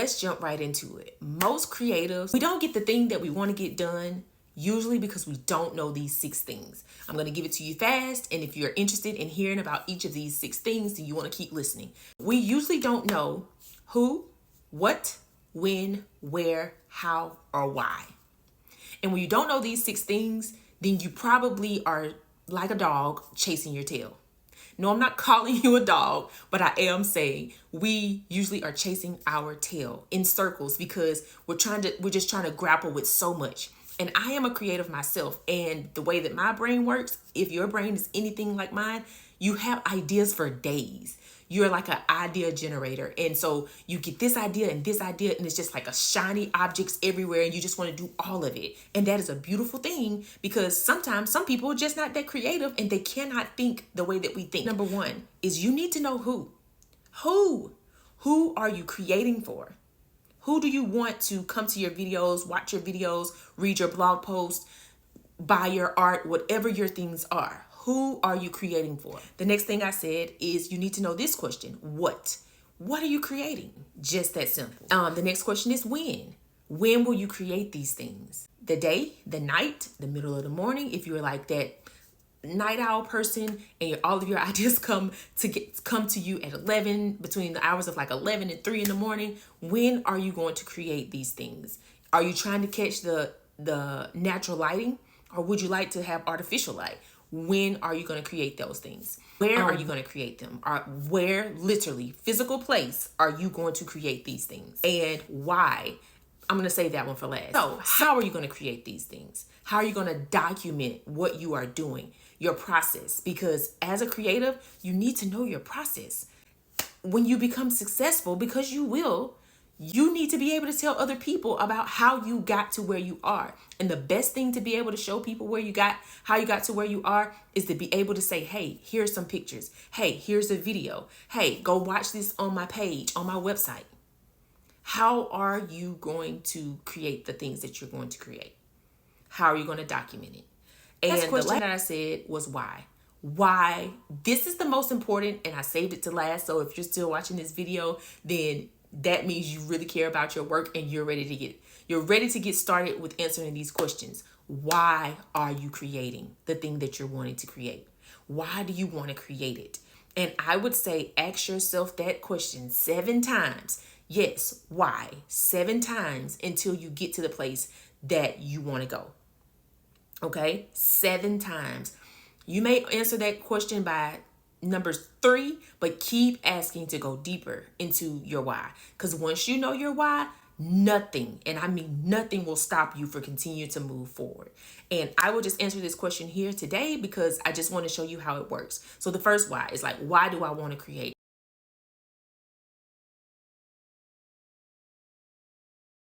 let's jump right into it. Most creatives, we don't get the thing that we want to get done, usually because we don't know these 6 things. I'm going to give it to you fast, and if you're interested in hearing about each of these 6 things, then you want to keep listening. We usually don't know who, what, when, where, how, or why. And when you don't know these 6 things, then you probably are like a dog chasing your tail. No, I'm not calling you a dog, but I am saying we usually are chasing our tail in circles because we're just trying to grapple with so much. And I am a creative myself, and the way that my brain works, if your brain is anything like mine, you have ideas for days. You're like an idea generator. And so you get this idea, and it's just like a shiny objects everywhere, and you just want to do all of it. And that is a beautiful thing, because sometimes some people are just not that creative and they cannot think the way that we think. Number 1 is you need to know who. Who are you creating for? Who do you want to come to your videos, watch your videos, read your blog posts, buy your art, whatever your things are? Who are you creating for? The next thing I said is you need to know this question. What? What are you creating? Just that simple. The next question is when. When will you create these things? The day, the night, the middle of the morning, if you're like that night owl person and all of your ideas come to you at 11, between the hours of like 11 and 3 in the morning. When are you going to create these things? Are you trying to catch the natural lighting, or would you like to have artificial light? When are you going to create those things? Where are you going to create them? Where, literally, physical place, are you going to create these things? And why? I'm going to save that one for last. So how are you going to create these things? How are you going to document what you are doing, your process? Because as a creative, you need to know your process. When you become successful, because you will, you need to be able to tell other people about how you got to where you are. And the best thing to be able to show people how you got to where you are, is to be able to say, hey, here's some pictures. Hey, here's a video. Hey, go watch this on my page, on my website. How are you going to create the things that you're going to create? How are you going to document it? And the question that I said was why. Why? This is the most important, and I saved it to last. So if you're still watching this video, then that means you really care about your work and you're ready to get started with answering these questions. Why are you creating the thing that you're wanting to create? Why do you want to create it? And I would say ask yourself that question 7 times. Yes, why? 7 times until you get to the place that you want to go. Okay? 7 times. You may answer that question by number 3, but keep asking to go deeper into your why. Because once you know your why, nothing, and I mean nothing, will stop you from continuing to move forward. And I will just answer this question here today because I just want to show you how it works. So the first why is like, why do I want to create?